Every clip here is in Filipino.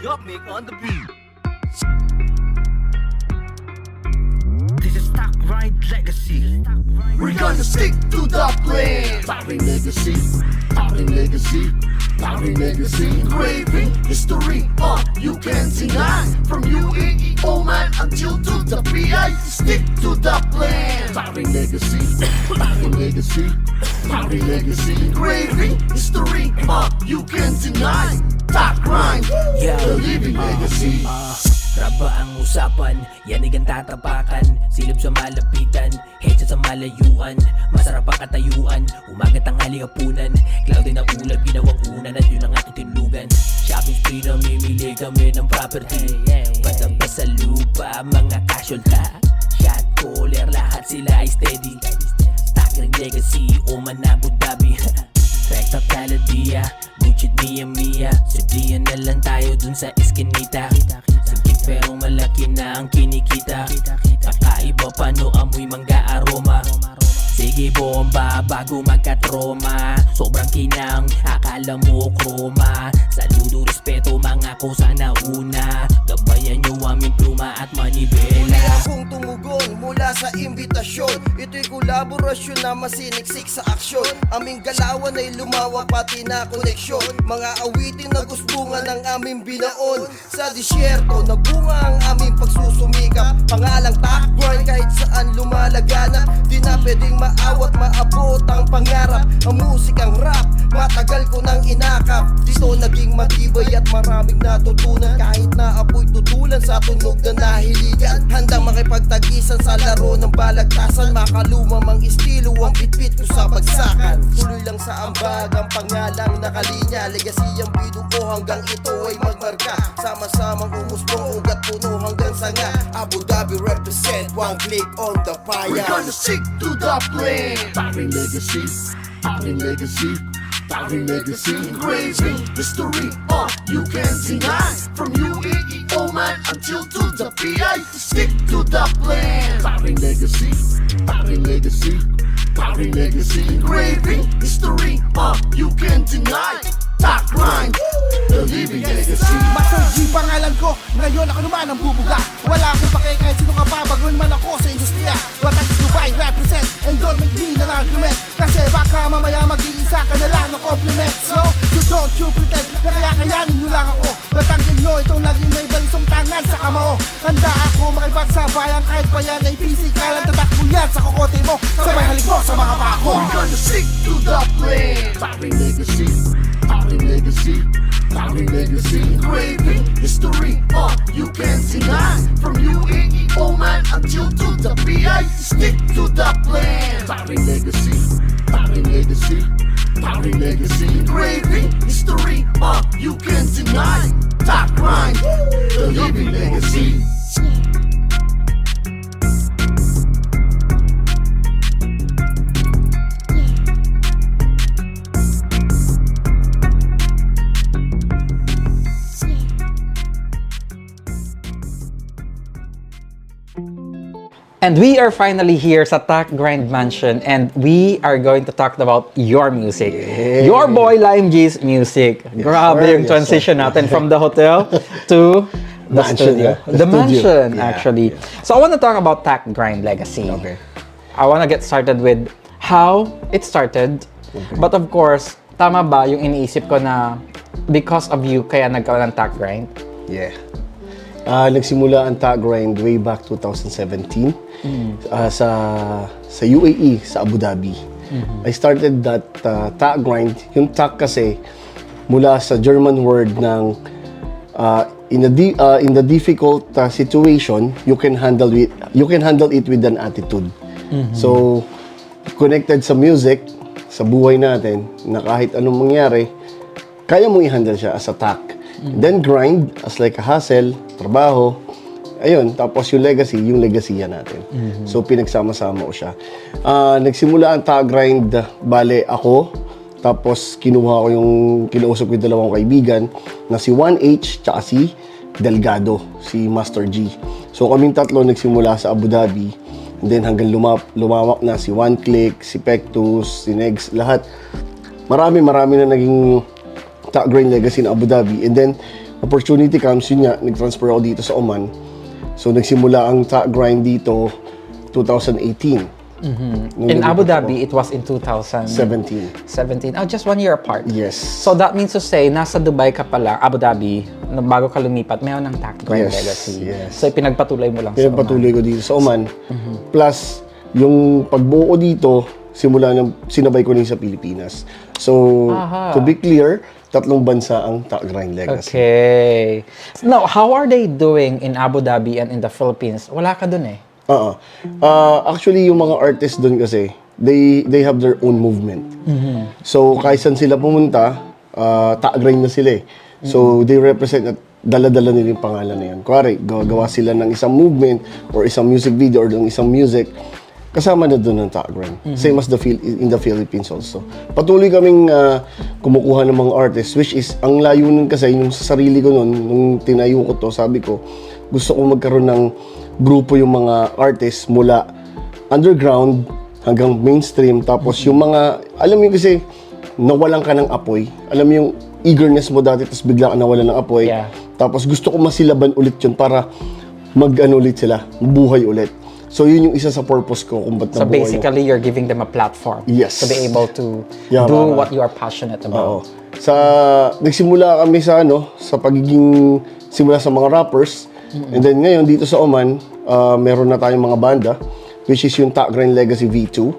Yupnik on the beat. This is Stock Grind Legacy. We're gonna stick to the plan. Powering legacy, powering legacy, powering legacy. Engraving history, you can't deny. From UAE, Oman until to the PI. Stick to the plan. Powering legacy, powering legacy, powering legacy. Engraving history, you can't deny. Top grind, the living legacy. Raba ang usapan, yanig ang tatapakan. Silip sa malapitan, headset sa malayuan. Masarap ang katayuan, umaga tanghali hapunan. Cloud na ulap, ginawang unan at yun ang aking tinlugan. Shopping spree, namimili kami ng property. Patambas sa lupa, mga kasyolta. Shot caller, lahat sila ay steady. Staggering legacy, Oman, Abu Dhabi. Recta Taladia, Gucci Mia. Sabihan na lang tayo dun sa eskinita. Sige pero malaki na ang kinikita. Kakaiba pa no amoy mangga aroma. Sige bomba bago magka-trauma. Sobrang kinang, akala mo kroma. Saludo, respeto, mga ko sana una. Gabayan nyo aming pluma at manibela. Muli akong tumugon mula sa imbitasyon. Ito'y kolaborasyon na masiniksik sa aksyon. Aming galawan ay lumawa pati na koneksyon. Mga awitin na gustungan ng aming binaon. Sa disyerto nagbunga ang aming pagsusumikap. Pangalang takboy kahit saan lumalaganap. Di na pwedeng maawat maabot ang pangarap. Ang musikang rap matagal ko nang inakap. Dito naging matibay at maraming natutunan. Kahit na apoy tutulan sa tunog na nahiligan. Handang makipagtagisan sa laro ng balagtasan. Makalumamang estilo ang bitbit ko sa bagsakan. Tuloy lang sa ambag ang pangalang nakalinya. Legacy ang binuo hanggang ito ay magmarka. Sama-samang umusbong ugat puno hanggang sanga. Abu Dhabi represent, one click on the fire. We're gonna stick to the plan. Powering legacy, powering legacy, powering legacy. Engraving history, you can't deny. From UAE, Oman until to the PI. Stick to the plan. Powering legacy, powering legacy, powering legacy. Engraving history, you can't deny. Top grind, the living legacy. Master G pangalan ko, ngayon ako naman ang bubuga. Wala akong pake kahit sino ka pa, bagon man ako sa industriya. Batas Dubai represent, and don't make me an argument. Kasi baka mamaya mag-iisa ka na lang ng compliment. So, you don't you pretend na kaya-kayanin nyo lang ako. Batanggin nyo itong naging may balisong tangan sa kamao. Handa ako makipagsabayan kahit pa yan ay physical. Ang tatak mo yan sa kokote mo, sabay halik mo sa mga pako. We're gonna stick to the plan. Powering legacy, powering legacy, powering legacy. Engraving history, you can't deny. From UAE, Oman until to the PI. Stick to the plan. Powering legacy, powering legacy, powering legacy. Engraving history, you can't deny. Top grind, the living legacy. And we are finally here sa Tak Grind Mansion and we are going to talk about your music. Your boy Lime G's music. Grabe sir, yung yes, transition sir. natin from the hotel to the Mansion, studio. yeah. The The studio. mansion, Yeah, actually. yeah. So I want to talk about Tak Grind Legacy. Okay. I want to get started with how it started. But of course, tama ba yung iniisip ko na because of you kaya nagkaroon ng Tak Grind? Yeah. Nagsimula ang Tak Grind way back 2017 sa UAE, sa Abu Dhabi. I started that Tak Grind. Yung Tak kasi mula sa German word ng in the difficult situation, you can handle it with an attitude. So connected sa music, sa buhay natin, na kahit anong mangyari, kaya mong i-handle siya as a Tak. Then grind as like a hustle, trabaho. Ayun, tapos yung legacy yan natin. So pinagsama-sama ko siya. Nagsimula ang Tak Grind, bale ako, tapos kinuha ko kinausap ko yung dalawang kaibigan na si 1H tsaka si Delgado, si Master G. So kaming tatlo nagsimula sa Abu Dhabi. And then hanggang lumawak na si One Click, si Pectus, si Negs, lahat. Marami na naging Tak Grind Legacy in Abu Dhabi. And then, opportunity comes, yun nga, nag-transfer ako dito sa Oman. So, nagsimula ang Tack Grind dito 2018. Nung In Abu nilipat Dhabi, it was in 17. 2017. Oh, just 1 year apart. Yes. So that means to say, nasa Dubai ka pa lang, Abu Dhabi, na bago ka lumipat, mayroon ng Tack Grind Yes, legacy. yes. So ipinagpatuloy mo lang sa Oman. Pinagpatuloy ko dito sa Oman. Plus, yung pagbuo ko dito, simula ng sinabay ko rin sa Pilipinas. So, to be clear, 3 bansa ang Tack Grind legacy. Okay. Now, how are they doing in Abu Dhabi and in the Philippines? Wala ka dun eh. Actually, yung mga artists doon kasi, they have their own movement. So, kahit saan sila pumunta, Tack Grind na sila eh. So, they represent at dala-dala nila yung pangalan na yan. Kuwari, gawa sila ng isang movement or isang music video or ng isang music, kasama na doon ng Tack Grind. Same as in the Philippines also. Patuloy kaming kumukuha ng mga artists, which is, ang layunin kasi, yung sa sarili ko noon, nung tinayo ko to, sabi ko, gusto ko magkaroon ng grupo yung mga artists mula underground hanggang mainstream. Tapos yung mga, alam mo yun kasi, nawalan ka ng apoy. Alam mo yung eagerness mo dati, tapos bigla ka nawalan ng apoy. Yeah. Tapos gusto ko masilaban ulit yun para mag-ano ulit sila, mabuhay ulit. So yun yung isa sa purpose ko kung ba't So nabuhay basically, you're giving them a platform Yes. to be able to Yeah, do tama. what you are passionate Oo. about. Nagsimula kami sa sa pagiging simula sa mga rappers. And then ngayon dito sa Oman, meron na tayong mga banda which is yung Tack Grind Legacy V2.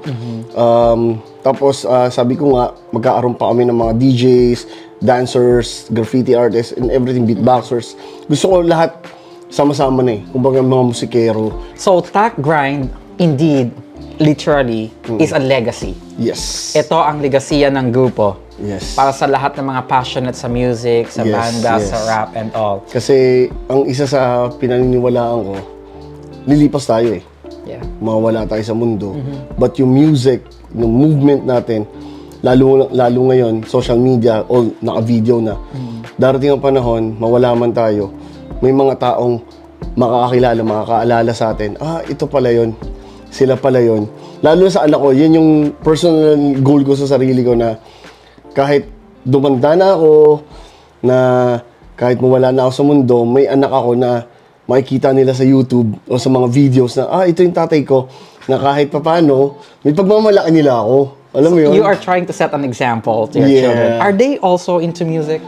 Tapos sabi ko nga magkaaroon pa kami ng mga DJs, dancers, graffiti artists and everything, beatboxers. Gusto ko lahat sama-sama na eh. Kumbaga mga musikero. So Tack Grind, indeed, literally, is a legacy. Yes. Ito ang legasiya ng grupo. Yes. Para sa lahat ng mga passionate sa music, sa Yes, banda, yes. sa rap and all. Kasi ang isa sa pinaniniwalaan ko, lilipas tayo eh. Yeah. Mawawala tayo sa mundo. But yung music, yung movement natin, lalo ngayon, social media, all naka-video na. Darating ang panahon, mawala man tayo, may mga taong makakakilala, makakaalala sa atin, ito pala yon, sila pala yon. Lalo sa anak ko, yan yung personal goal ko sa sarili ko na kahit dumanda na ako, na kahit mawala na ako sa mundo, may anak ako na makikita nila sa YouTube o sa mga videos na, ito yung tatay ko, na kahit papano, may pagmamalaki nila ako. Alam mo yun? You are trying to set an example to your Yeah. children. Are they also into music?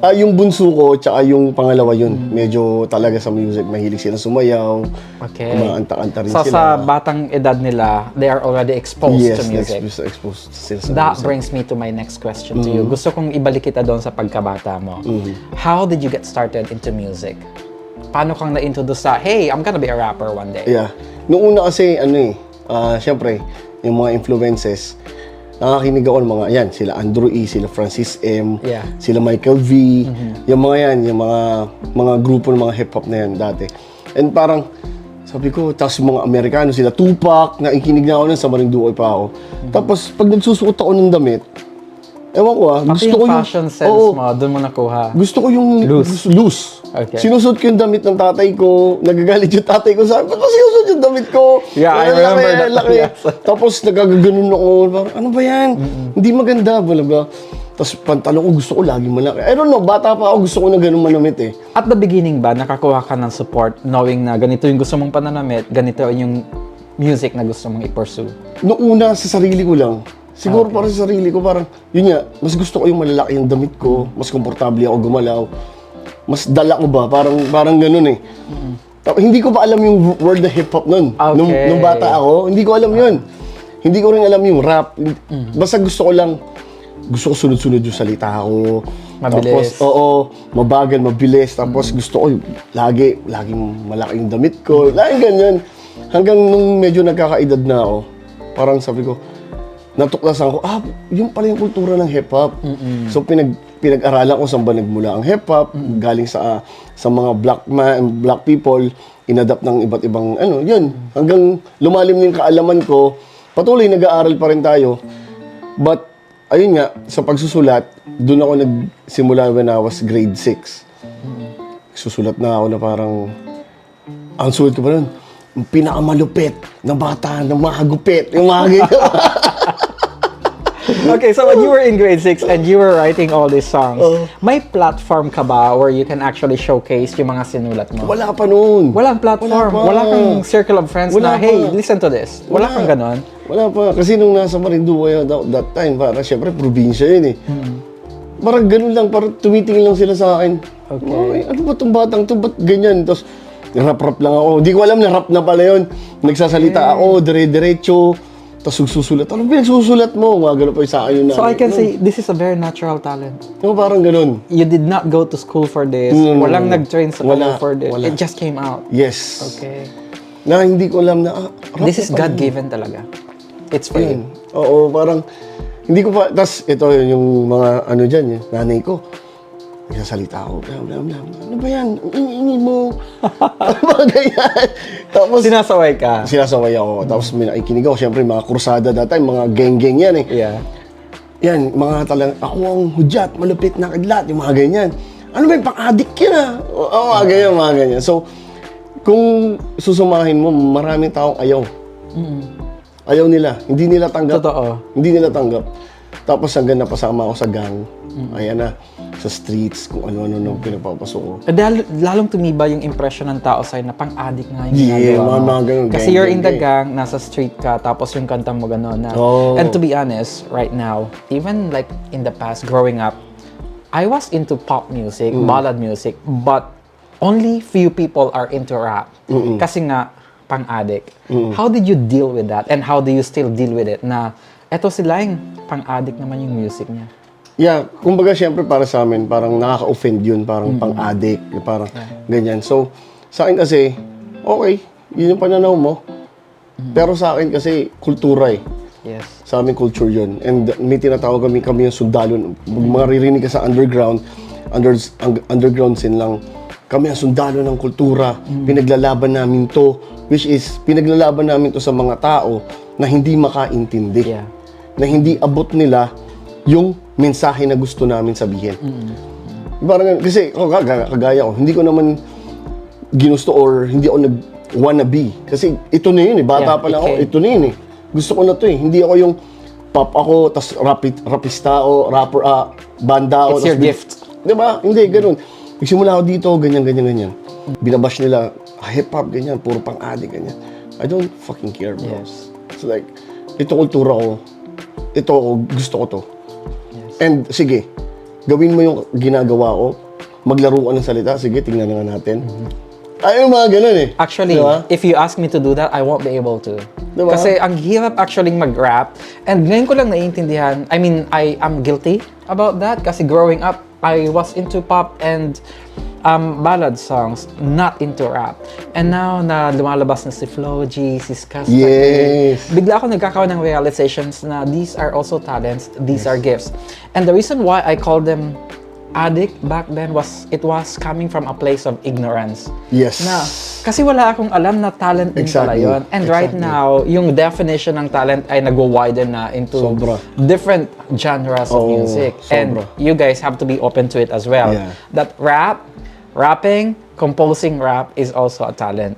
Yung bunso ko, tsaka yung pangalawa yun, medyo talaga sa music, mahilig sila sumayaw, Okay. kumakanta-kanta rin So sila. sa batang edad nila, they are already exposed to music. exposed sila sa That music. brings me to my next question to you. Gusto kong ibalik kita doon sa pagkabata mo. How did you get started into music? Paano kang na-introduce sa, hey, I'm gonna be a rapper one day? Yeah. Noong una kasi, syempre, yung mga influences, nakakinig ako ng mga, yan, sila Andrew E., sila Francis M., Yeah. sila Michael V., yung mga yan, yung mga grupo ng mga hip-hop na yan dati. And parang, sabi ko, tapos yung mga Amerikano, sila Tupac, nakikinig na ako nun, sa Marinduque pa ako. Tapos, pag nagsusuot ako ng damit, ewan ko Pati gusto ko yung yung fashion sense Oo. mo, doon mo nakuha. Gusto ko yung loose. Okay. Sinusuot ko yung damit ng tatay ko, nagagalit yung tatay ko, sabi ko, sinusuot yung damit ko. Yeah, I Ang remember laki, that. ang laki. Yes. Tapos nagaganoon ako, parang, ano ba yan? Hindi maganda, bala. Tapos pantalon ko, gusto ko lagi malaki. I don't know, bata pa ako, gusto ko na ganun manamit eh. At the beginning ba, nakakuha ka ng support knowing na ganito yung gusto mong pananamit, ganito yung music na gusto mong i-pursue? Noong una, sa sarili ko lang. Siguro para sa sarili ko, parang, yun nga, mas gusto ko yung malalaki yung damit ko, mas komportable ako gumalaw, mas dala ko ba, parang ganun eh. Hindi ko pa alam yung word na hip-hop nun. Okay. Nung bata ako, hindi ko alam yun. Hindi ko rin alam yung rap. Basta gusto ko sunod-sunod yung salita ko. Mabilis. Tapos, mabagal, mabilis. Tapos gusto ko, laging malaki yung damit ko. Laging ganyan. Hanggang nung medyo nagkakaedad na ako, parang sabi ko, natuklasan ko, yun pala yung kultura ng hip-hop. So, pinag-aralan ko saan ba nagmula ang hip-hop, galing sa mga black people, inadapt ng iba't ibang, yun. Hanggang lumalim na yung kaalaman ko, patuloy nag-aaral pa rin tayo. But, ayun nga, sa pagsusulat, doon ako nagsimula when I was grade 6. Susulat na ako na parang, ang sulat ko pa nun, yung pinakamalupit na bata, na mahagupit, yung mga ganyan. Okay, so when you were in grade 6 and you were writing all these songs, may platform ka ba where you can actually showcase yung mga sinulat mo? Wala pa noon. Walang platform. Wala pa. Wala kang circle of friends Wala na, hey, pa. listen to this. Wala kang ganon. Wala pa. Kasi nung nasa Marinduque that time, para syempre probinsya yun eh. Parang ganun lang, parang tumitingin lang sila sa akin. Okay. Ano ba itong batang to? Ba't ganyan? Tapos, rap-rap lang ako. Hindi ko alam na rap na pala yun. Nagsasalita ako, dire-diretso. Tapos susulat. Ano ba yung susulat mo? Mga ganun pa yung sa akin yun. So I can say, this is a very natural talent. No, parang ganun. You did not go to school for this. No. Walang nag-train sa Wala. for this. Wala. It just came out. Yes. Okay. Na hindi ko alam na, rap This is na pala yun. God-given talaga. It's for you. Yun. Oo, parang, hindi ko pa, tas ito yung mga ano dyan, yung nanay ko. Nagsasalita ako, blam, blam, blam. Ano ba yan? Ingin mo. Ano ba ganyan? Tapos, Sinasaway ka. sinasaway ako. Tapos may nakikinig ako. Siyempre, mga krusada that time, mga geng-geng yan eh. Yeah. Yan, mga talagang, ako ang hudyat, malupit na kidlat, yung mga ganyan. Ano ba yung pang-addict yan ah? Oo, mga ganyan, mga ganyan. So, kung susumahin mo, maraming taong ayaw. Ayaw nila. Hindi nila tanggap. Totoo. Hindi nila tanggap. Tapos hanggang napasama ako sa gang. Ayan na. Sa streets, kung ano-ano nang pinapapasok ko. Lalong tumiba yung impression ng tao sa'yo na pang-addict nga yung Yeah, ginagawa mo. mga ganun, Kasi gang, you're gang, in the gang. gang, nasa street ka, tapos yung kanta mo gano'n na. Oh. And to be honest, right now, even like in the past, growing up, I was into pop music, ballad music, but only few people are into rap. Kasi nga, pang-addict. How did you deal with that? And how do you still deal with it? Na, eto sila yung pang-addict naman yung music niya. Yeah, kumbaga syempre para sa amin, parang nakaka-offend yun, parang pang-addict, parang ganyan. So, sa akin kasi, okay, yun yung pananaw mo. Pero sa akin kasi, kultura eh. Yes. Sa amin culture yun. And may tinatawag kami yung sundalo. Maririnig ka sa underground, underground scene lang. Kami ang sundalo ng kultura. Pinaglalaban namin to. Which is, pinaglalaban namin to sa mga tao na hindi makaintindi. Yeah. Na hindi abot nila yung mensahe na gusto namin sabihin. Parang, kasi kagaya ko, hindi ko naman ginusto or hindi ako nag-wannabe. Kasi ito na yun eh, bata Yeah, pa lang ako, okay. ito na yun eh. Gusto ko na to eh. Hindi ako yung pop ako, tas rapista o rapper, banda ako. It's your tas gift. Diba? Hindi, ganun. Nagsimula ako dito, ganyan. Binabash nila, hip-hop, ganyan, puro pang-addict, ganyan. I don't fucking care, bro. Yes. So like, ito kultura ko, ito ako, gusto ko to. And sige, gawin mo yung ginagawa ko, maglaro ka ng salita, sige, tingnan na nga natin. Ay, yung mga ganun eh. Actually, Diba? if you ask me to do that, I won't be able to. Diba? Kasi ang hirap actually mag-rap. And ngayon ko lang naiintindihan, I mean, I am guilty about that. Kasi growing up, I was into pop and ballad songs, not into rap. And now na lumalabas na si Flo G, si Skasta, Yes. bigla ako nagkakaroon ng realizations na these are also talents, these are gifts. And the reason why I call them addict back then was, it was coming from a place of ignorance. Yes. Na, kasi wala akong alam na talent din pala Exactly. yun. And right Exactly. now, yung definition ng talent ay nag-widen na into Sobra. different genres of Oo, music. sobra. And you guys have to be open to it as well. Yeah. That rapping, composing rap is also a talent.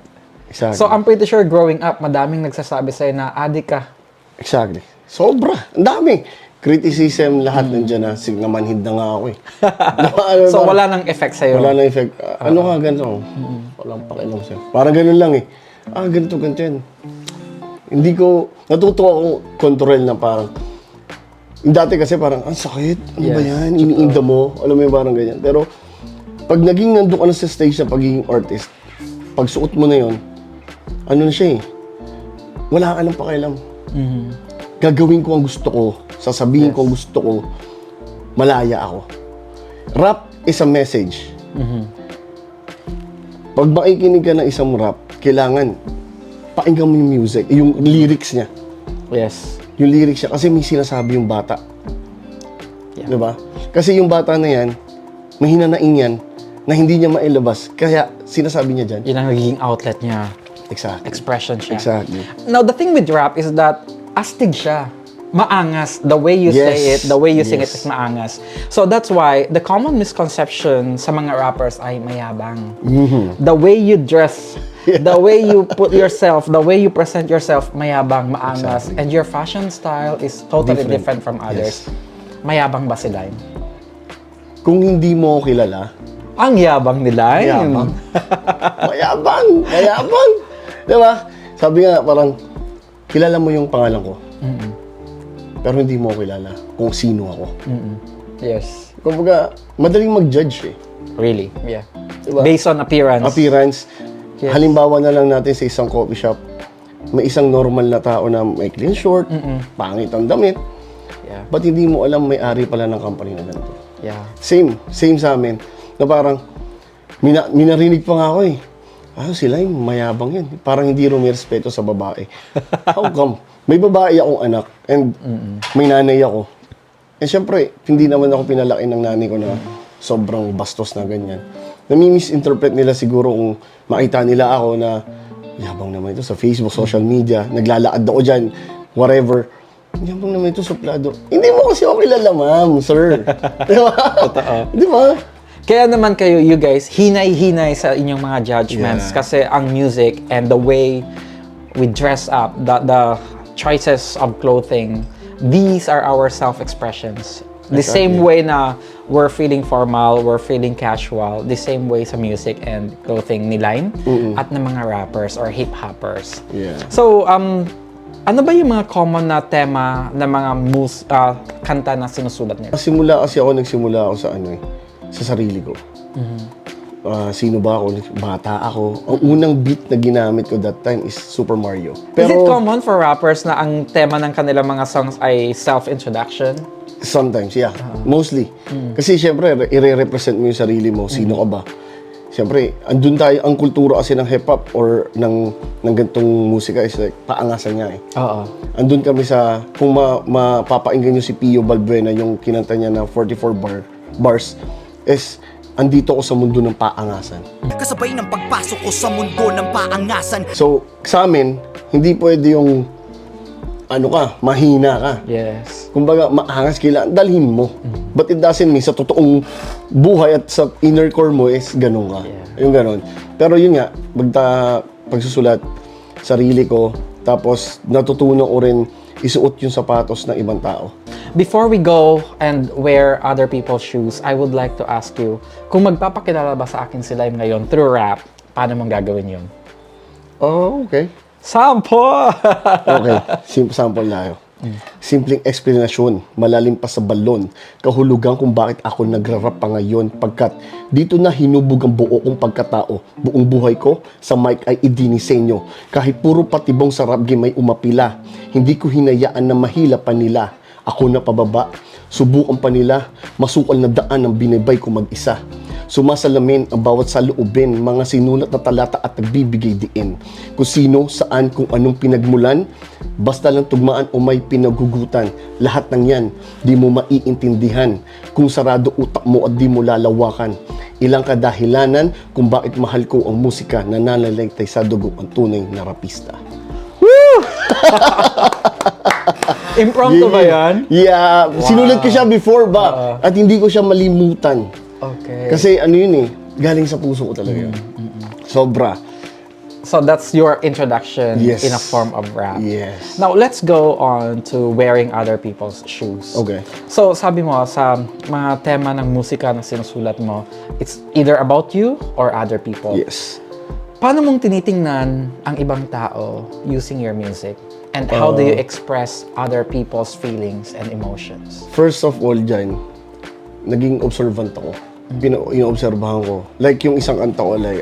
Exactly. So I'm pretty sure growing up, madaming nagsasabi sa'yo na addict ka. Exactly. Sobra. Ang dami. Criticism, lahat nandiyan na. Sige, namanhid na nga ako eh. Ano, So parang- wala nang effect sa'yo. Wala na effect. Ano ka, ganito? Walang pakialam sa'yo. Parang ganun lang eh. Ganito yan. Hindi ko, natuto akong control na parang, yung dati kasi parang, ang sakit, ano ba Yes, yan? Iniinda mo, alam mo yung parang ganyan. Pero, pag naging nandun ka na sa stage na pagiging artist, pag suot mo na yon, ano na siya eh, wala ka nang pakialam. Gagawin ko ang gusto ko, sasabihin ko ang gusto ko, malaya ako. Rap is a message. Pag makikinig ka ng isang rap, kailangan pakinggan mo yung music, yung lyrics niya. Yes. Yung lyrics niya, kasi may sinasabi yung bata. Yeah. Diba? Kasi yung bata na yan, mahinanain yan, na hindi niya mailabas. Kaya sinasabi niya dyan. Yun ang nagiging outlet niya. Exactly. Expression siya. Exactly. Now, the thing with rap is that astig siya. Maangas. The way you Yes. say it, the way you sing it is Yes. maangas. So that's why the common misconception sa mga rappers ay mayabang. The way you dress The way you put yourself, the way you present yourself, mayabang, maangas. Exactly. And your fashion style is totally different from others. Yes. Mayabang ba si Lime? Kung hindi mo ako kilala, Ang yabang ni Lime. mayabang. Mayabang. Diba? Sabi nga, parang, kilala mo yung pangalan ko. Pero hindi mo ako kilala kung sino ako. Yes. Kumbaga, madaling mag-judge eh. Really? Yeah. Diba? Based on appearance. Appearance. Yes. Halimbawa na lang natin sa isang coffee shop, may isang normal na tao na may clean short, pangit ang damit, Yeah. ba't hindi mo alam may-ari pala ng company na ganito? Yeah. Same sa amin. Na parang, minarinig pa nga ako eh. Sila yung mayabang yan. Parang hindi rumirespeto sa babae. How come? May babae akong anak and may nanay ako. And syempre, hindi naman ako pinalaki ng nanay ko na sobrang bastos na ganyan. Nami-misinterpret nila siguro kung makita nila ako na yabang naman ito sa Facebook, social media, naglalakad ako dyan, whatever. Yabang naman ito suplado. Hindi mo kasi ako kilala, ma'am, sir. Di ba? Totoo. Di ba? Kaya naman kayo, you guys, hinay-hinay sa inyong mga judgments kasi ang music and the way we dress up, the choices of clothing, these are our self-expressions. The same way na we're feeling formal, we're feeling casual, the same way sa music and clothing ni Lime at ng mga rappers or hip-hoppers. Yeah. So, ano ba yung mga common na tema ng mga kanta na sinusulat niyo? Nagsimula ako sa sa sarili ko. Sino ba ako? Bata ako. Ang unang beat na ginamit ko that time is Super Mario. Is it common for rappers na ang tema ng kanilang mga songs ay self-introduction? Sometimes, yeah. Mostly. Kasi syempre, i-represent mo yung sarili mo. Sino ka ba? Syempre, andun tayo, ang kultura kasi ng hip-hop or ng ganitong musika is like, paangasan niya eh. Oo. Andun kami sa, kung mapapakinggan nyo si Pio Balbuena, yung kinanta niya na 44 bars, is, andito ko sa mundo ng paangasan. Kasabay ng pagpasok ko sa mundo ng paangasan. So, sa amin, hindi pwede yung, mahina ka. Yes. Kumbaga, maangas, kailangan dalhin mo. But it doesn't mean sa totoong buhay at sa inner core mo is ganun ka. Yeah. Yung ganun. Pero yun nga, pagsusulat, sarili ko, tapos natutunan ko rin isuot yung sapatos ng ibang tao. Before we go and wear other people's shoes, I would like to ask you, kung magpapakilala ba sa akin si Lime ngayon through rap, paano mong gagawin yun? Oh, okay. Sample! Okay, sample tayo. Simpleng eksplanasyon, malalim pa sa balon, kahulugan kung bakit ako nagra-rap pa ngayon pagkat dito na hinubog ang buo kong pagkatao. Buong buhay ko sa mic ay idinisenyo. Kahit puro patibong sa rap game ay umapila, hindi ko hinayaan na mahila pa nila. Ako na pababa, subukan pa nila, masukal na daan ang binibay ko mag-isa. Sumasalamin ang bawat saloobin, mga sinulat na talata at nagbibigay diin. Kung sino, saan, kung anong pinagmulan, basta lang tugmaan o may pinagugutan. Lahat ng yan, di mo maiintindihan. Kung sarado utak mo at di mo lalawakan. Ilang kadahilanan kung bakit mahal ko ang musika na nanalaytay sa dugo ang tunay na rapista. Impromptu ba yan? Yeah, sinulat ko siya before ba? At hindi ko siya malimutan. Okay. Kasi yun eh, galing sa puso ko talaga yun. Sobra. So that's your introduction Yes. in a form of rap. Yes. Now, let's go on to wearing other people's shoes. Okay. So, sabi mo, sa mga tema ng musika na sinusulat mo, it's either about you or other people. Yes. Paano mong tinitingnan ang ibang tao using your music? And how do you express other people's feelings and emotions? First of all dyan, naging observant ako. Inoobserbahan ko. Like yung isang kanta ko, like,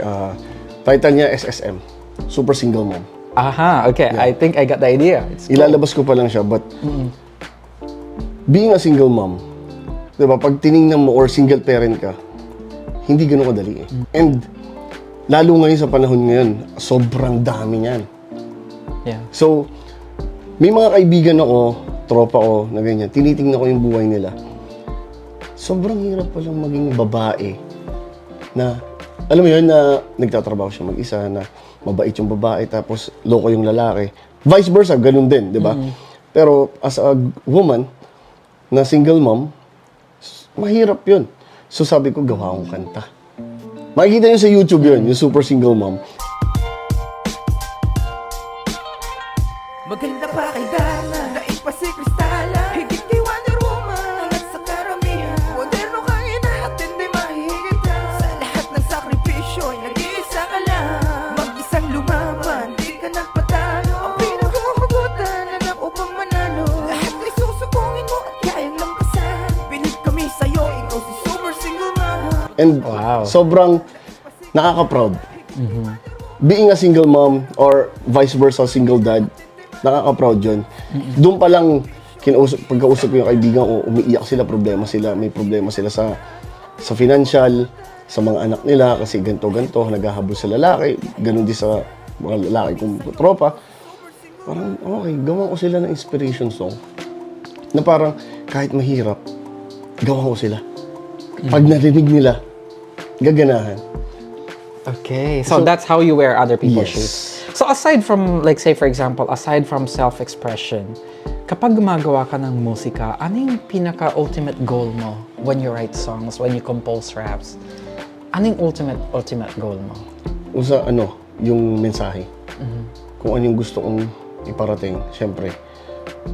title niya SSM, Super Single Mom. Aha, okay. I think I got the idea. It's cool. Ilalabas ko pa lang siya, but being a single mom, diba, pag tinignan mo or single parent ka, hindi ganun kadali eh. And lalo ngayon sa panahon ngayon, sobrang dami niyan. Yeah. So, may mga kaibigan ako, tropa ko na ganyan, tinitingnan ko yung buhay nila. Sobrang hirap palang maging babae na, alam mo yun, na nagtatrabaho siya mag-isa, na mabait yung babae, tapos loko yung lalaki. Vice versa, ganun din, di ba? Pero as a woman, na single mom, mahirap yun. So sabi ko, gawa akong kanta. Makikita nyo sa YouTube yun, yung Super Single Mom. And Wow. sobrang nakaka-proud. Being a single mom or vice versa, single dad, nakaka-proud yun. Doon pa lang, pagkausap ko yung kaibigan ko, umiiyak sila, may problema sila sa financial, sa mga anak nila, kasi ganto-ganto, naghahabol sa lalaki, ganun din sa mga lalaki kong tropa. Parang, okay, gawan ko sila ng inspiration song. Na parang, kahit mahirap, gawan ko sila. Pag narinig nila, gaganahan. Okay, so that's how you wear other people's Yes. shoes. So aside from, like say for example, aside from self-expression, kapag gumagawa ka ng musika, ano yung pinaka-ultimate goal mo when you write songs, when you compose raps? Ano yung ultimate goal mo? Usa, yung mensahe. Kung ano yung gusto kong iparating, syempre,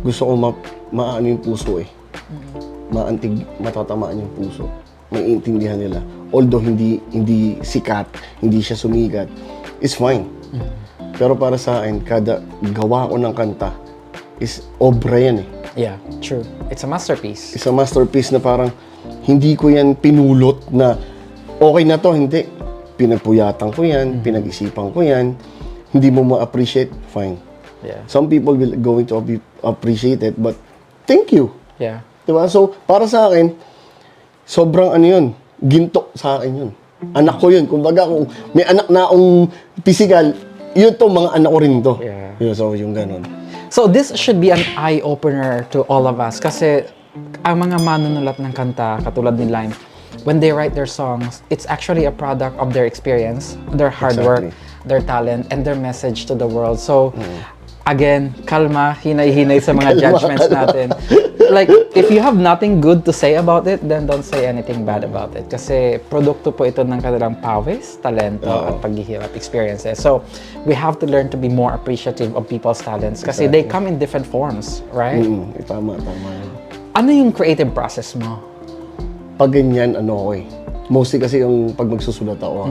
gusto kong maano yung puso eh. Matatamaan yung puso. Maiintindihan nila. Although hindi sikat, hindi siya sumikat, it's fine. Pero para sa akin, kada gawa ko ng kanta is obra yan eh. Yeah, true. It's a masterpiece. It's a masterpiece na parang hindi ko yan pinulot na okay na to, hindi. Pinagpuyatan ko yan, pinag-isipan ko yan. Hindi mo ma-appreciate, fine. Yeah. Some people will going to appreciate it, but thank you. Yeah. Diba? So, para sa akin, sobrang yun, ginto sa akin yun. Anak ko yun. Kumbaga, kung may anak na akong physical, yun to, mga anak ko rin to. Yeah. Yun, so, yung ganun. So this should be an eye-opener to all of us kasi ang mga manunulat ng kanta, katulad ni Lime, when they write their songs, it's actually a product of their experience, their hard work, their talent, and their message to the world. So, again, kalma, hinay-hinay sa mga judgments natin. Like, if you have nothing good to say about it, then don't say anything bad about it. Kasi produkto po ito ng kanilang pawis, talento, at paghihirap, experiences. So, we have to learn to be more appreciative of people's talents kasi they come in different forms, right? Tama. Ano yung creative process mo? Pag ganyan, mostly kasi yung pag magsusulat ako,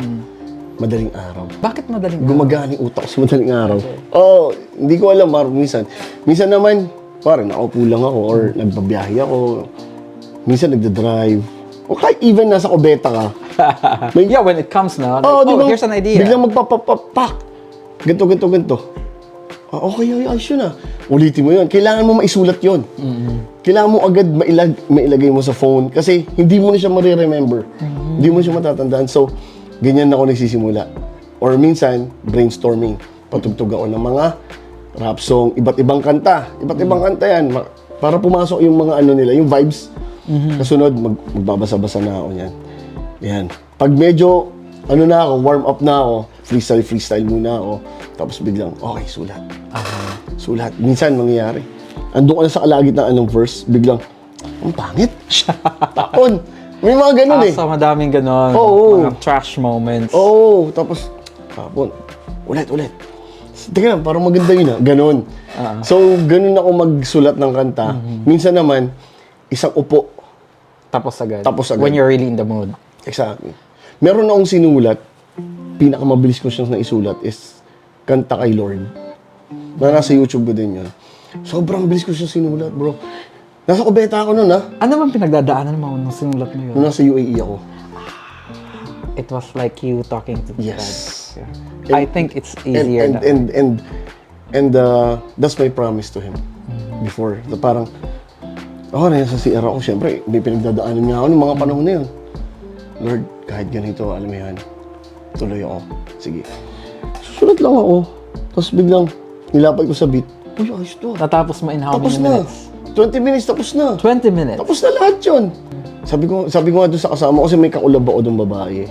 madaling araw. Bakit madaling Gumagana yung utak ko sa madaling araw. Hindi ko alam, minsan. Minsan naman, parang nakaupo lang ako or nagbabiyahe ako. Minsan nagda-drive. O kahit even nasa kubeta ka. Yeah, when it comes na, like, di ba, here's an idea. Biglang magpapapak. Ganto. Okay, ayos yun ah. Ulitin mo yun. Kailangan mo maisulat yun. Kailangan mo agad mailagay mo sa phone kasi hindi mo na siya mariremember. Hindi mo siya matatandaan. So, ganyan ako nagsisimula. Or minsan, brainstorming. Patugtog ako ng mga rap song, iba't ibang kanta. Iba't ibang kanta yan. Para pumasok yung mga nila, yung vibes. Kasunod, magbabasa-basa na ako yan. Yan. Pag medyo, na ako, warm up na ako, freestyle muna ako. Tapos biglang, okay, sulat. Sulat. Minsan, mangyayari. Andun ka na sa kalagitnaan ng verse, biglang, ang pangit. Tapon. May mga ganun eh. So madaming ganon. Oo. Mga trash moments. Tapos, tapon. Ulit. Teka lang, parang maganda yun ah. Ganon. So, ganun ako magsulat ng kanta. Minsan naman, isang upo. Tapos agad. When When you're really in the mood. Exactly. Meron akong sinulat, pinakamabilis ko siyang naisulat is Kanta kay Lord. Na nasa YouTube ko din yun. Sobrang bilis ko siyang sinulat, bro. Nasa kubeta ako nun, Ano bang pinagdadaanan mo nung sinulat mo yun? Nung nasa UAE ako. It was like you talking to Yes. God. Yeah. I think it's easier that way. And that's my promise to him before. Na parang, na sa CR ako, syempre, may pinagdadaanan niya ako ng mga panahon na yun. Lord, kahit ganito, alam mo yan, tuloy ako. Sige. Susulat lang ako. Tapos biglang, nilapad ko sa beat. Uy, ayos to. Natapos mo in how Tapos many na. minutes? 20 minutes, tapos na. 20 minutes? Tapos na lahat yun. Sabi ko nga doon sa kasama ko, kasi may kaulab ako doon babae.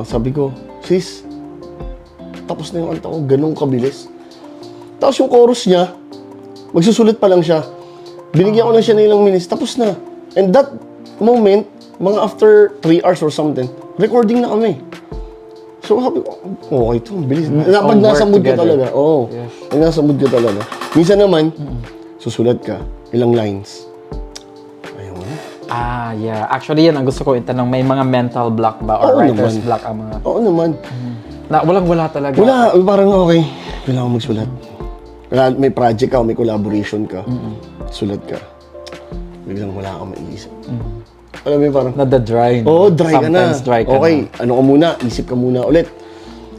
Sabi ko, sis, tapos na yung kanta ko, ganun kabilis. Tapos yung chorus niya, magsusulit pa lang siya. Binigyan ko lang siya ng ilang minutes, tapos na. And that moment, mga after 3 hours or something, recording na kami. So sabi ko, okay ito, bilis. Pag nasa mood ka talaga. Pag nasa mood ka talaga. Minsan naman, susulat ka, ilang lines. Ayun. Yeah. Actually, yan ang gusto ko itanong. May mga mental block ba? Or writer's block ang mga... Oo naman. Na walang-wala talaga. Wala, parang okay. Kailangan magsulat. May project ka, may collaboration ka. Sulat ka. Biglang wala kang maiisip. Alam mo yung parang, Nada-dry. Oo, dry ka na. Sometimes dry ka Okay, na. ano ka muna, isip ka muna ulit.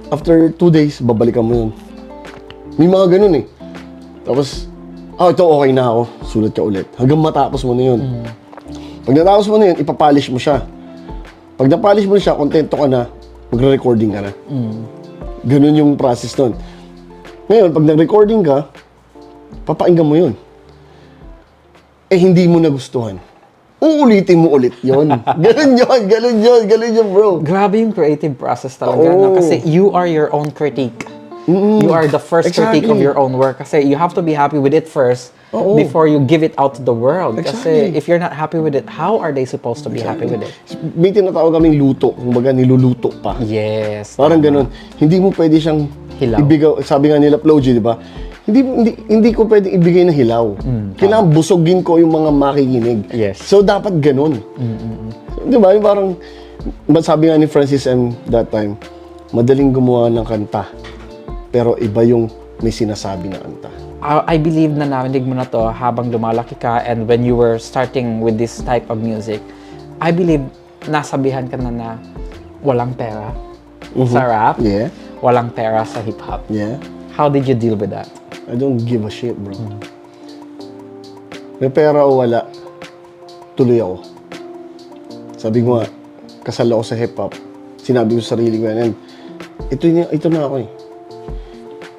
After 2 days, babalikan mo yun. May mga ganun eh. Tapos, ito okay na ako. Sulat ka ulit. Hanggang matapos mo na yun. Pag natapos mo na yun, ipapolish mo siya. Pag napolish mo na siya, kontento ka na, magre-recording ka na. Ganun yung process nun. Ngayon, pag nag-recording ka, papakinggan mo yun. Hindi mo nagustuhan. Uulitin mo ulit yun. Ganun yun, bro. Grabe yung creative process talaga. Oo. No? Kasi you are your own critique. You are the first critique of Exactly. your own work. Kasi you have to be happy with it first Oo. before you give it out to the world. Kasi Exactly. if you're not happy with it, how are they supposed to be happy with it? May tinatawag kaming luto. Kumbaga, niluluto pa. Yes. Parang ganun. Hindi mo pwede siyang Hilaw. ibigaw. Sabi nga nila, Flo G, di ba? Hindi ko pwede ibigay na hilaw. Kailangan busogin ko yung mga makikinig. Yes. So, dapat ganun. So, di ba? Yung parang, sabi nga ni Francis M. that time, madaling gumawa ng kanta. Pero iba yung may sinasabi na kanta. I believe na narinig mo na to habang lumalaki ka and when you were starting with this type of music, I believe nasabihan ka na walang pera sa rap, Yeah. walang pera sa hip-hop. Yeah. How did you deal with that? I don't give a shit, bro. May pera o wala, tuloy ako. Sabi ko nga, kasal ako sa hip-hop. Sinabi ko sa sarili ko yan. And ito na ako eh.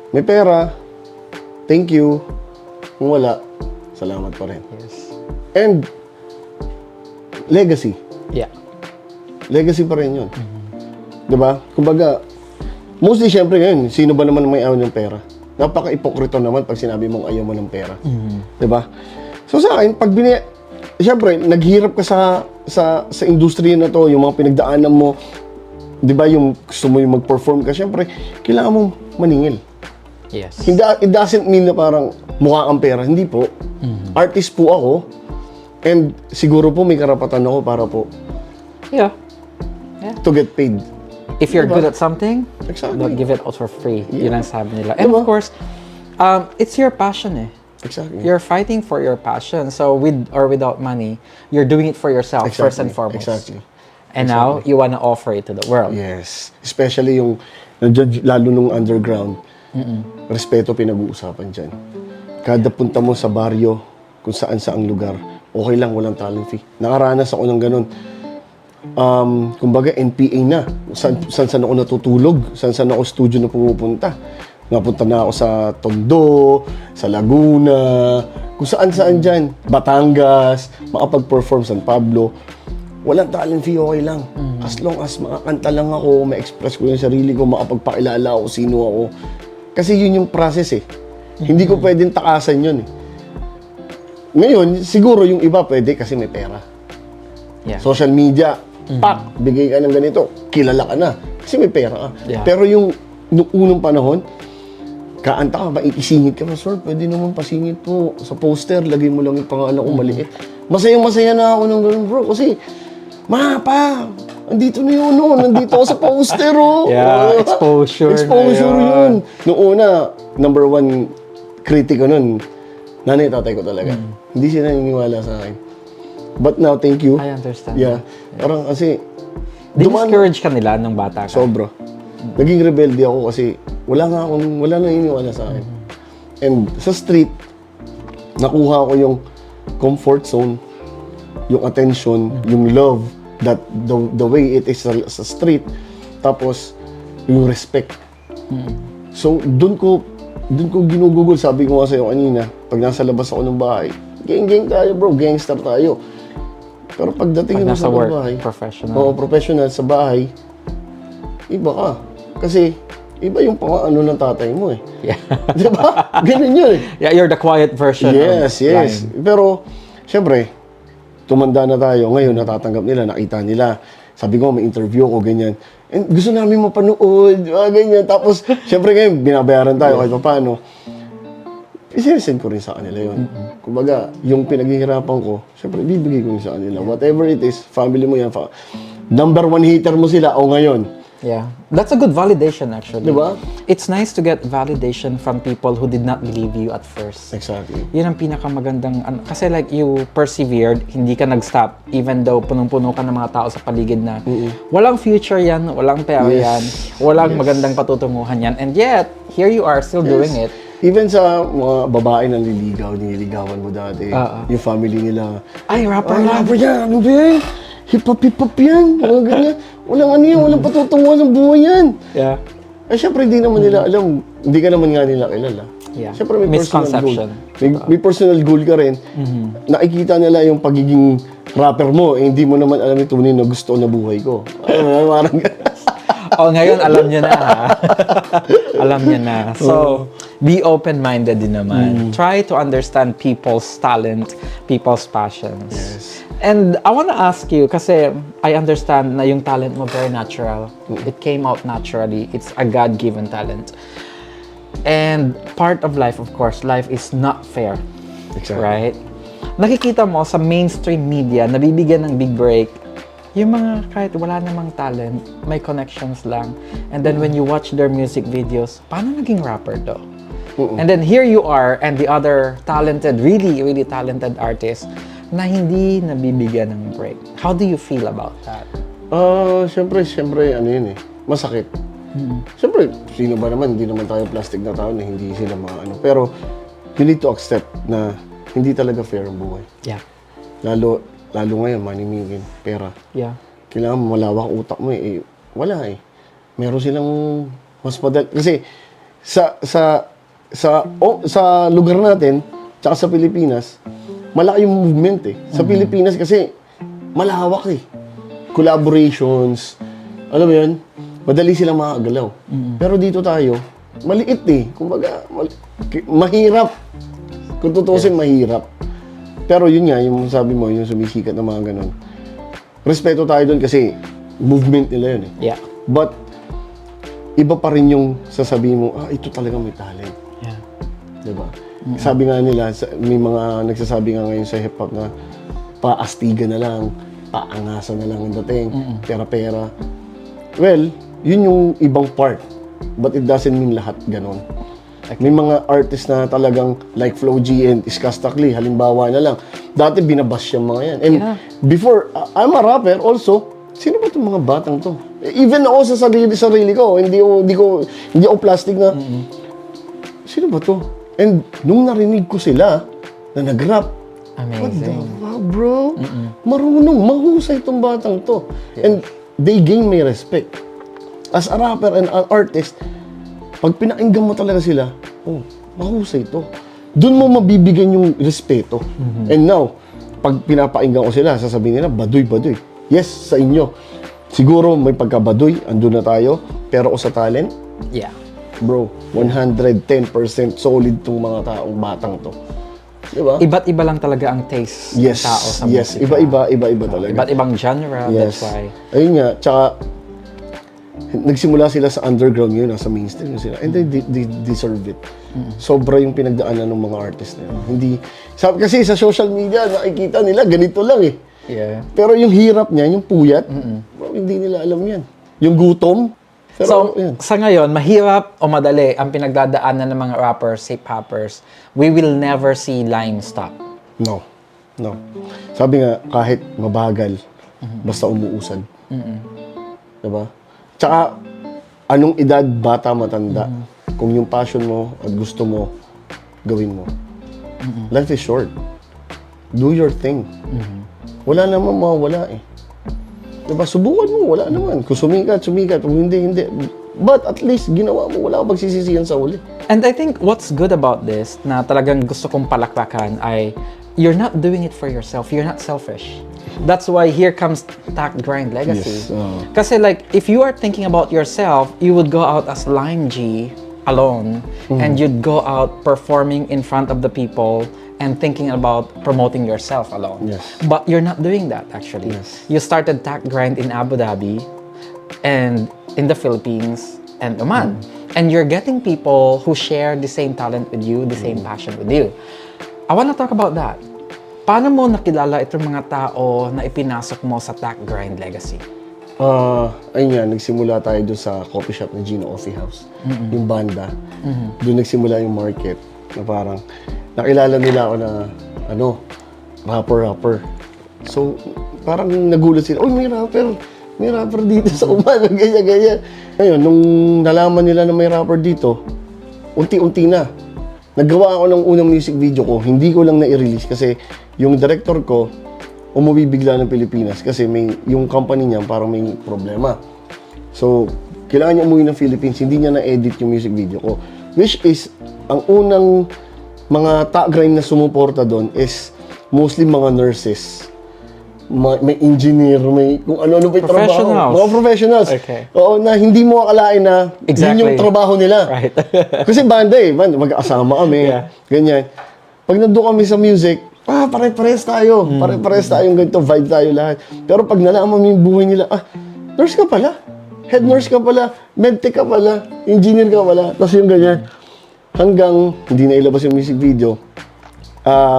May pera, thank you. Kung wala, salamat pa rin. Yes. And, legacy. Yeah. Legacy pa rin yun. Diba? Kumbaga, mostly syempre ngayon, sino ba naman may ayaw ng pera? Napaka-ipokrito naman pag sinabi mong ayaw mo ng pera. Diba? So sa akin, syempre, naghirap ka sa industriya na to, yung mga pinagdaanan mo, diba, yung gusto mo yung mag-perform ka, syempre, kailangan mong maningil. Yes. It doesn't mean na parang mukha kang pera. Hindi po. Artist po ako. And siguro po may karapatan ako para po Yeah. to get paid. If you're Diba? good at something, Exactly. don't give it out for free. Yeah. Yun ang sabi nila. And Diba? of course, it's your passion eh. Exactly. You're fighting for your passion. So with or without money, you're doing it for yourself first and foremost. Exactly. And now, you wanna offer it to the world. Yes. Especially yung, lalo nung underground, respeto pinag-uusapan dyan. Kada punta mo sa baryo, kung saan-saang lugar, okay lang, walang talent fee. Nakaranas ako ng ganun. Kumbaga, NPA na. Saan ako natutulog, saan ako studio na pumupunta. Napunta na ako sa Tondo, sa Laguna, kung saan-saan dyan. Batangas, makapag-perform San Pablo. Walang talent fee, okay lang. As long as makakanta lang ako, ma-express ko yung sarili ko, makapagpakilala ako, sino ako. Kasi yun yung process eh. Hindi ko pwedeng takasan yun eh. Ngayon, siguro yung iba pwede kasi may pera. Yeah. Social media, pak, bigay ka ng ganito, kilala ka na. Kasi may pera ka. Yeah. Pero yung nung unang panahon, kaanta ka ba, isingit ka pa, sir, pwede naman pasingit po. Sa poster, lagay mo lang yung pangalan ko maliit. Masayang-masaya na ako ng ganun, bro. Kasi, pa, andito na yun, no? Nandito ako sa poster, oh. Yeah, exposure na Exposure yun. yun. Noong una, number one critic ko nun, nanay tatay ko talaga. Hindi sila naniniwala sa akin. But now, thank you. I understand. Yeah. Parang kasi, Discourage ka nila nung bata ka. sobra. Naging rebelde ako kasi wala naniniwala sa akin. And sa street, nakuha ko yung comfort zone, yung attention, yung love, that the way it is sa street, tapos yung respect. So, doon ko ginugugol, sabi ko nga sa'yo kanina, pag nasa labas ako ng bahay, gang tayo bro, gangster tayo. Pero pagdating Pag mo nasa sa work, bahay, professional. Oo, professional sa bahay, iba ka. Kasi, iba yung ano ng tatay mo eh. Yeah. Di ba? Ganun yun eh. Yeah, you're the quiet version Yes. of Line. Pero, syempre, tumanda na tayo. Ngayon, natatanggap nila, nakita nila. Sabi ko, may interview ko, ganyan. And gusto namin mapanood, ganyan. Tapos, syempre ngayon, binabayaran tayo kahit pa paano. Isesend ko rin sa kanila yun. Kumbaga, yung pinaghihirapan ko, syempre, bibigay ko rin sa kanila. Whatever it is, family mo yan. Number one hater mo sila, o ngayon, Yeah. That's a good validation actually. Diba? It's nice to get validation from people who did not believe you at first. Exactly. Yun ang pinakamagandang kasi like you persevered, hindi ka nag-stop even though punong-puno ka ng mga tao sa paligid na walang future yan, walang pera yan, walang magandang patutunguhan yan, and yet here you are still doing it. Even sa mga babae na nililigawan mo dati, yung family nila, Ay, rapper ay, lang. rapper yan, ano ba yan? Hip-hop yan, mga ganyan. Walang ano yan, walang patutunguhan ng buhay yan. Yeah. Ay, syempre, hindi naman nila alam, hindi ka naman nga nila kilala. Yeah. Syempre, may personal Misconception. goal. May personal goal ka rin. Nakikita nila yung pagiging rapper mo, hindi mo naman alam yung tunay na gusto na buhay ko. Ay, parang Oh, ngayon alam niyo na ha. Alam niyo na. So, be open-minded din naman. Try to understand people's talent, people's passions. Yes. And I want to ask you, kasi I understand na yung talent mo very natural. It came out naturally. It's a God-given talent. And part of life, of course, life is not fair. Exactly. Right? Nakikita mo sa mainstream media, nabibigyan ng big break, yung mga kahit wala namang talent, may connections lang. And then when you watch their music videos, paano naging rapper to? And then here you are and the other talented, really, really talented artists na hindi nabibigyan ng break. How do you feel about that? Siyempre, ano yun eh, masakit. Siyempre, sino ba naman, hindi naman tayo plastic na tao na hindi sila maano. Pero, you need to accept na hindi talaga fair ang buhay. Yeah. Lalo ngayon, manimigin, pera. Yeah. Kailangan malawak utak mo eh. Wala eh. Meron silang mas madali. Kasi, sa lugar natin, tsaka sa Pilipinas, malaki yung movement eh. Sa Pilipinas kasi, malawak eh. Collaborations, alam mo yun, madali silang makagalaw. Pero dito tayo, maliit eh. Kumbaga, mahirap. Kung tutusin, mahirap. Pero yun nga, yung sabi mo, yung sumisikat na mga ganun. Respeto tayo doon kasi movement nila yun eh. Yeah. But, iba pa rin yung sasabihin mo, ito talaga may talent. Yeah. Diba? Sabi nga nila, may mga nagsasabi nga ngayon sa hip-hop na paastigan na lang, paangasan na lang ang dating, pera-pera. Well, yun yung ibang part. But it doesn't mean lahat ganon. May mga artist na talagang like Flo G and Iskastakli, halimbawa na lang. Dati binabash yung mga yan. And before, I'm a rapper also, sino ba itong mga batang to? Even ako sa sarili ko, hindi ako plastic na, sino ba to? And nung narinig ko sila na nag-rap, what the Amazing. fuck, bro? Marunong, mahusay itong batang to. And they gain my respect. As a rapper and an artist, pag pinakinggan mo talaga sila, mahusay to. Doon mo mabibigyan yung respeto. And now, pag pinapakinggan ko sila, sasabihin nila, baduy. Yes, sa inyo. Siguro may pagkabaduy, andun na tayo. Pero sa talent, Yeah. bro, 110% solid tong mga taong batang to. Diba? Iba't iba lang talaga ang taste ng Yes, tao sa yes. musika. Iba talaga. Iba't ibang genre, Yes. that's why. Ayun nga, tsaka nagsimula sila sa underground yun, nasa mainstream yun sila. And they deserve it. Sobra yung pinagdaanan ng mga artist na yun. Hindi, kasi sa social media, nakikita nila, ganito lang eh. Yeah. Pero yung hirap niya, yung puyat, bro, hindi nila alam yan. Yung gutom. Pero, So, yan. sa ngayon, mahirap o madali ang pinagdadaanan ng mga rappers, hip-hoppers, we will never see line stop. No. Sabi nga, kahit mabagal, basta umuusad. Diba? Tsaka, anong edad, bata, matanda, kung yung passion mo at gusto mo, gawin mo. Life is short. Do your thing. Wala naman mawawala eh. Diba? Subukan mo, wala naman. Kung sumikat, kung hindi. But at least, ginawa mo, wala ka magsisisihan sa uli. And I think what's good about this, na talagang gusto kong palakpakan, ay you're not doing it for yourself. You're not selfish. That's why here comes Tact Grind Legacy. Yes, Kasi like, if you are thinking about yourself, you would go out as Lime G alone, and you'd go out performing in front of the people and thinking about promoting yourself alone. Yes. But you're not doing that actually. Yes. You started Tact Grind in Abu Dhabi and in the Philippines and Oman. And you're getting people who share the same talent with you, the same passion with you. I want to talk about that. Paano mo nakilala itong mga tao na ipinasok mo sa Tact Grind Legacy? Ayun nga, nagsimula tayo doon sa coffee shop ng Gino Coffee House. Yung banda. Doon nagsimula yung market. Na parang, nakilala nila ako na, rapper. So, parang nagulat sila, oh, may rapper dito sa Uman, ganyan. Ngayon, nung nalaman nila na may rapper dito, unti-unti na. Naggawa ako ng unang music video ko, hindi ko lang na-release kasi yung director ko, umuwi bigla ng Pilipinas kasi yung company niya parang may problema. So, kailangan niya umuwi ng Philippines, hindi niya na-edit yung music video ko. Which is, ang unang mga grind na sumuporta doon is mostly mga nurses. May engineer, may kung ano-ano pa yung trabaho. Professionals. Mga professionals. Okay. Oo, na hindi mo akalain na Exactly. yun yung trabaho nila. Right. Kasi banda mag-asama kami, Yeah. ganyan. Pag nandun kami sa music, pare-pares tayo. Pare-pares tayong ganito, vibe tayo lahat. Pero pag nalaman mo yung buhay nila, nurse ka pala. Head nurse ka pala. Medtech ka pala. Engineer ka pala. Tapos yung ganyan. Hanggang hindi na ilabas yung music video.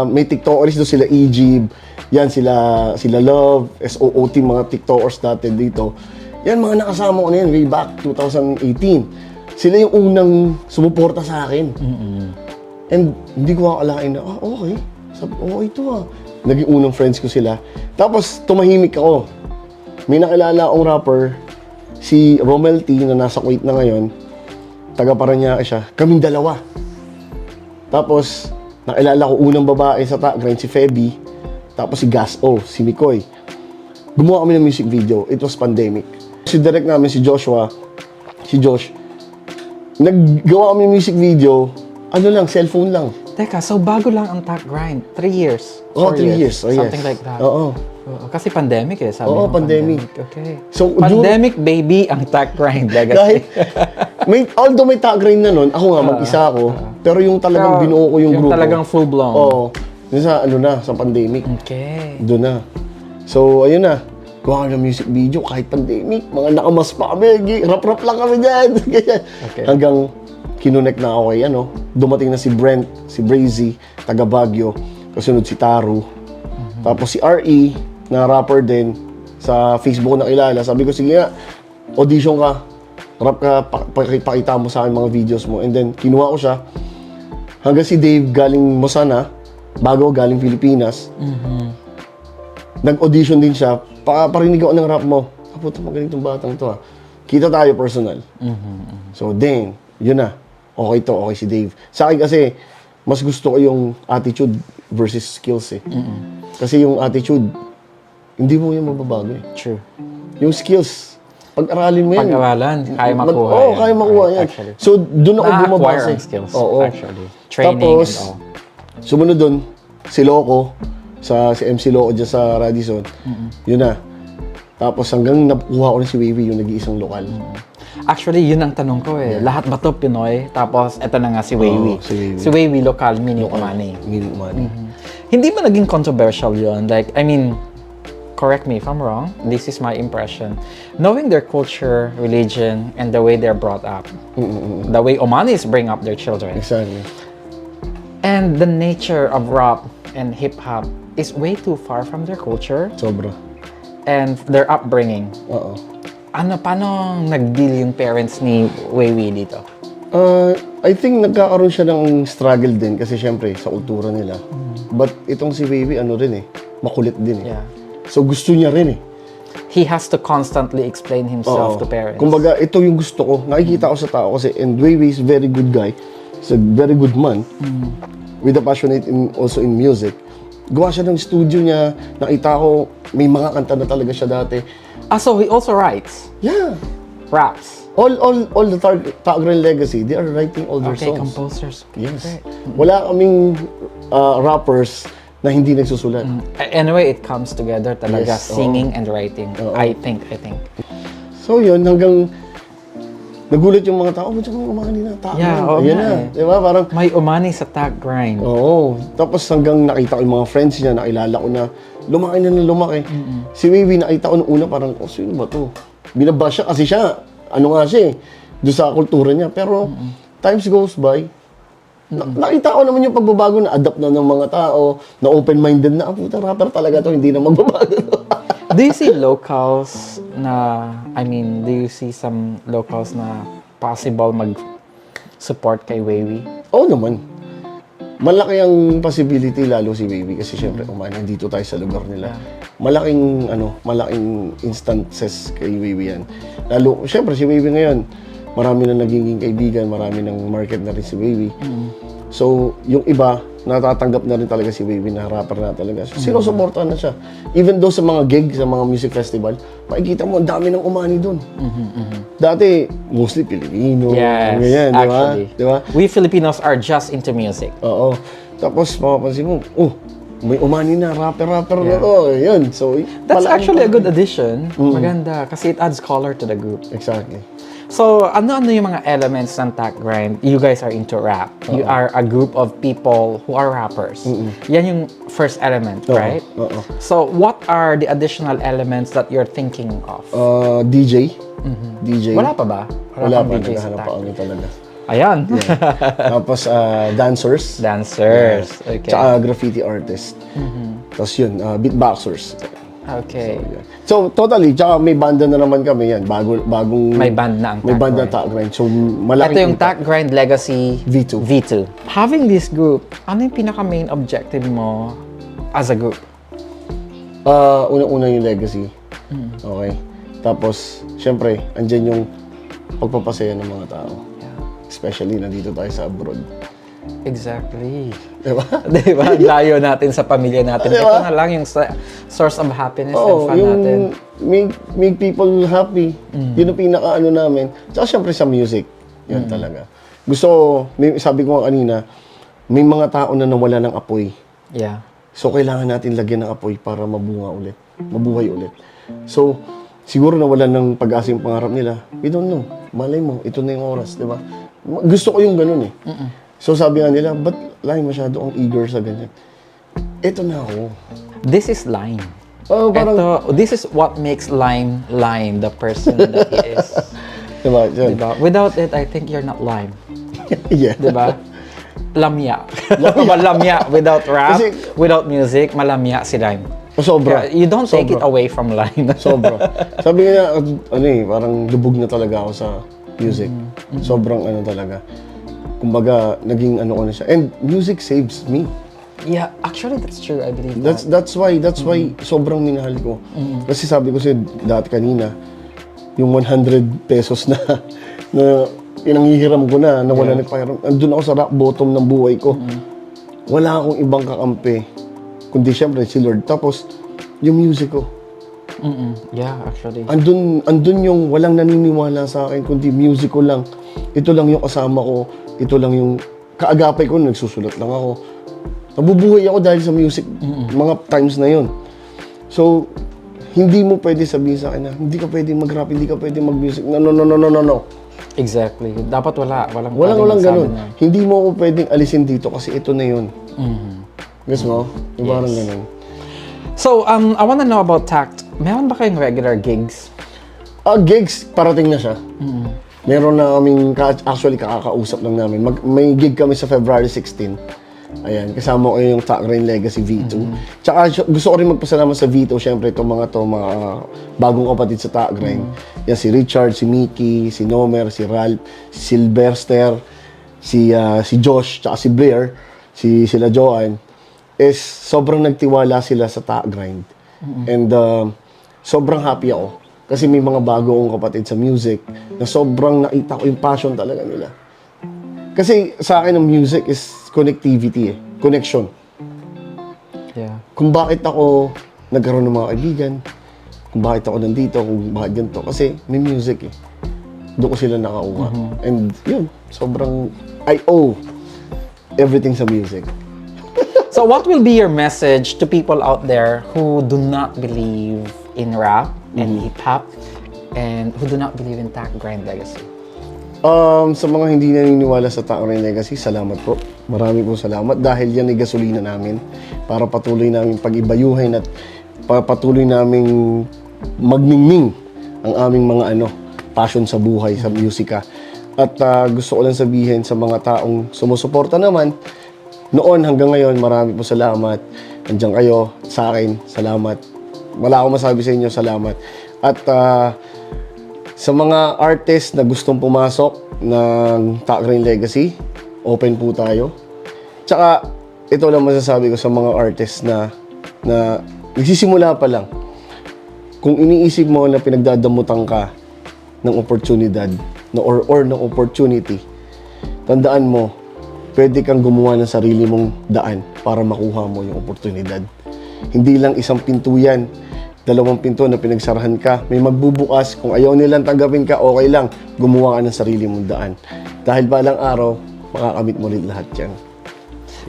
May TikTokers doon sila Egypt. Yan sila Love, SOOT, mga TikTokers natin dito. Yan mga nakasama ko na yan way back 2018. Sila yung unang sumuporta sa akin. And hindi ko akalain na, okay. Sabi, ito Naging unang friends ko sila. Tapos, tumahimik ako. May nakilala akong rapper, si Romel T, na nasa Kuwait na ngayon. Taga Parañaque siya. Kaming dalawa. Tapos, nakilala ko unang babae sa grind, si Feby. Tapos si Gas O, si Mikoy. Gumawa kami ng music video. It was pandemic. Si direct namin, si Joshua, si Josh, naggawa kami ng music video, cellphone lang. Teka, so bago lang ang Tac Grind? 3 years? 3 years. Oh, Something yes. like that? Oo. Kasi pandemic sabi Oo, mo. pandemic. Okay. So, Pandemic baby ang Tac Grind. Kahit, although may grind na nun, ako nga, mag-isa ako, pero yung talagang binuo ko yung grupo. Yung talagang full-blown. Oo. Yung sa pandemic. Okay. Doon na. So, ayun na. Gawa kami ng music video kahit pandemic. Mga nakamas pa kami. Rap-rap lang kami dyan. Okay. Hanggang kinunek na ako kay dumating na si Brent, si Brazy, taga Baguio. Kasunod si Taru. Tapos si RE, na rapper din, sa Facebook ko nakilala. Sabi ko, sige nga, audition ka. Rap ka, pakita mo sa akin mga videos mo. And then, kinuha ko siya. Hanggang si Dave galing Mosana, bago galing Pilipinas. Nag-audition din siya. Parinig ako ng rap mo. Puto, magaling tong batang to Kita tayo personal. So, then, yun na. Okay si Dave. Sa akin kasi, mas gusto ko yung attitude versus skills Kasi yung attitude, hindi mo yung mababago True. Yung skills, pag-aralin mo yan. Pag-aralan, kaya makuha Oo, kaya makuha yan. Actually. So, doon ako Na-acquire bumabase. ang skills, Oo. actually. Training Tapos, and all. sumunod doon, si Loco, si MC Loco dyan sa Radisson. Yun na. Tapos hanggang nakuha ko na si Wavy, yung nag-iisang lokal. Actually, yun ang tanong ko Lahat ba to Pinoy? Tapos, eto na nga si Wavy. si Wavy. Si Wavy, lokal, meaning money. Meaning money. Hindi ba naging controversial yun? Like, I mean, correct me if I'm wrong. This is my impression. Knowing their culture, religion, and the way they're brought up. The way Omanis bring up their children. Exactly. And the nature of rap and hip-hop is way too far from their culture Sobra. and their upbringing. Oo. Paano nag-deal yung parents ni Wavy dito? I think nagkakaroon siya ng struggle din kasi syempre sa kultura nila. But itong si Wavy, makulit din Yeah. So gusto niya rin He has to constantly explain himself to parents. Kumbaga, ito yung gusto ko. Nakikita ko sa tao kasi, and Wavy is very good guy. He's a very good man. With a passionate also in music. Gawa siya ng studio niya. Nakita ko, may mga kanta na talaga siya dati. So he also writes Yeah. raps. All the Tagran Legacy, they are writing all their Okay, songs. composers. Yes. Wala kaming rappers na hindi nagsusulat. Anyway, it comes together talaga, Yes, singing and writing. Oo. I think. So yun, hanggang nagulat yung mga tao, ba't yung umani na tao? Yeah, oo Ayan nga na. Diba? Parang, May umani sa Tac Grind. oo. Tapos hanggang nakita ko yung mga friends niya, nakilala ko na lumaki na lumaki. Si Wavy, nakita ko nung una parang, sino ba to? Binabash siya kasi siya, doon sa kultura niya. Pero, times goes by, nakita ko naman yung pagbabago na adapt na ng mga tao, na open-minded na, puta rapper talaga to, hindi na magbabago. Do you see locals do you see some locals na possible mag-support kay Wayway? Oo naman. Malaki ang possibility lalo si Baby kasi syempre nandito tayo sa lugar nila. Malaking instances kay Baby yan. Lalo, syempre si Baby ngayon, marami na naging kaibigan, marami ng market na rin si Baby. So, yung iba, natatanggap na rin talaga si Baby na rapper na talaga. So, sinusuportahan na siya. Even though sa mga gig, sa mga music festival, makikita mo, ang dami ng umani doon. Dati, mostly Pilipino. Yes, ganyan, actually. Di ba? We Filipinos are just into music. Oo. Tapos, mapapansin mo, may umani na, rapper na to. Yun. So, That's actually a good addition. Maganda. Kasi it adds color to the group. Exactly. So, ano-ano yung mga elements ng Tack Grind? You guys are into rap. You are a group of people who are rappers. Yan yung first element, right? Oo. So, what are the additional elements that you're thinking of? DJ. DJ. Wala pa ba? Wala pa. pang DJ sa Naghahanap Tack. pa kami talaga. Ayan. Tapos, dancers. Dancers. Okay. Tsaka graffiti artist. Tapos yun, beatboxers. Okay. So, totally. Tsaka may banda na naman kami yan. Bagong... May band na ang May Tack banda Grind. Tack Grind. So, malaki. Ito yung Tack Grind Legacy V2. Having this group, ano yung pinaka-main objective mo as a group? Unang-una yung legacy. Okay. Tapos, syempre, andyan yung pagpapasaya ng mga tao. Especially, nandito tayo sa abroad. Exactly. Diba? Diba? Layo natin sa pamilya natin. Diba? Ito na lang yung source of happiness and fun natin. make people happy. Yun ang pinaka-ano namin. Tsaka syempre sa music. Yan talaga. Sabi ko nga kanina, may mga tao na nawala ng apoy. Yeah. So, kailangan natin lagyan ng apoy para mabuhay ulit. So, siguro nawalan ng pag-asa yung pangarap nila. We don't know. Malay mo, ito na yung oras, di ba? Gusto ko yung ganun eh. So, sabi nga nila, ba't masyado ang eager sa ganyan? Ito na ako. This is Lime. Oh, parang, This is what makes Lime, the person that he is. diba? Yan. Diba? Without it, I think you're not Lime. Yeah. Diba? Lamya. Malamya. Without rap, Kasi- without music, malamya si Lime. Sobra. Yeah, you don't take it Sobra. away from Lime. Sobra. Sabi nga, parang lubog na talaga ako sa music. Sobrang talaga. Kumbaga, naging ko na siya. And music saves me. Yeah, actually, that's true. I believe That's why sobrang minahal ko. Kasi sabi ko dati kanina, yung 100 pesos na pinanghihiram ko na wala nagpahiram. Andun ako sa rock bottom ng buhay ko. Wala akong ibang kakampi. Kundi syempre si Lord. Tapos, yung music ko. Yeah, actually. Andun yung walang naniniwala sa akin, kundi music ko lang. Ito lang yung kasama ko. Ito lang yung kaagapay ko. Nagsusulat lang ako. Nabubuhay ako dahil sa music. Mga times na yun. So, hindi mo pwede sabihin sa akin na hindi ka pwede mag-rap, hindi ka pwede mag-music. No. Exactly. Dapat walang Walang magsabi ganun. na. Hindi mo ako pwedeng alisin dito kasi ito na yun. Guess mo? Yung parang ganun. So, I wanna know about Tact. Meron ba kayong regular gigs? Gigs, parating na siya. Meron na kaming, actually kakakausap lang namin. May gig kami sa February 16. Ayan, kasama ko yung Tack Grind Legacy V2. Tsaka gusto ko rin magpasalamat sa V2, syempre itong mga bagong kapatid sa Tack Grind. Yan, si Richard, si Mickey, si Nomer, si Ralph, si Sylvester, si Josh, tsaka si Blair, sila Joanne. Sobrang nagtiwala sila sa Tack Grind. And sobrang happy ako. Kasi may mga bago akong kapatid sa music na sobrang nakita ko yung passion talaga nila. Kasi sa akin ang music is connectivity connection. Yeah. Kung bakit ako nagkaroon ng mga kaibigan, kung bakit ako nandito, kung bakit ganito. Kasi may music Doon ko sila nakauha. And yun, sobrang I owe everything sa music. So, what will be your message to people out there who do not believe in rap and hip-hop and who do not believe in Tack Grind Legacy? Sa mga hindi naniniwala sa Tack Grind Legacy, salamat po. Marami po salamat dahil yan ay gasolina namin para patuloy namin pag-ibayuhin at patuloy naming magningning ang aming mga passion sa buhay, sa musika. At gusto ko lang sabihin sa mga taong sumusuporta naman, noon hanggang ngayon, marami po salamat. Andiyan kayo sa akin, salamat. wala akong masabi sa inyo, salamat. At sa mga artist na gustong pumasok ng Tac Grind Legacy, open po tayo. Tsaka, ito lang masasabi ko sa mga artist na nagsisimula pa lang. Kung iniisip mo na pinagdadamutan ka ng oportunidad or ng opportunity, tandaan mo, pwede kang gumawa ng sarili mong daan para makuha mo yung oportunidad. Hindi lang isang pinto yan, 2 pinto na pinagsarahan ka, may magbubukas. Kung ayaw nilang tanggapin ka, okay lang, gumawa ka ng sarili mong daan. Dahil balang araw, makakamit mo rin lahat yan.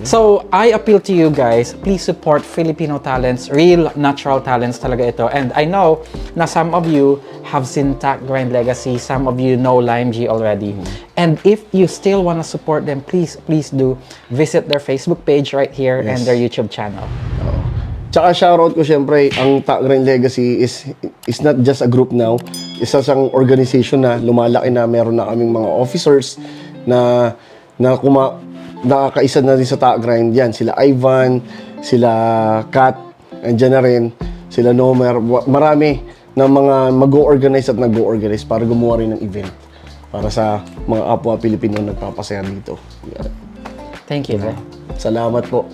So, I appeal to you guys, please support Filipino talents, real natural talents talaga ito. And I know na some of you have seen Tac Grind Legacy, some of you know Lime G already. And if you still want to support them, please do visit their Facebook page right here and their YouTube channel. Tsaka shoutout ko syempre, ang Tac Grind Legacy is not just a group now. Isa siyang organization na lumalaki na, meron na kaming mga officers na nakakaisa na rin sa Tac Grind. Yan, sila Ivan, sila Kat, andyan na rin, sila Nomer, marami na mga mag-o-organize at nag-o-organize para gumawa rin ng event para sa mga kapwa Pilipino nagpapasaya dito. Yan. Thank you. Salamat po.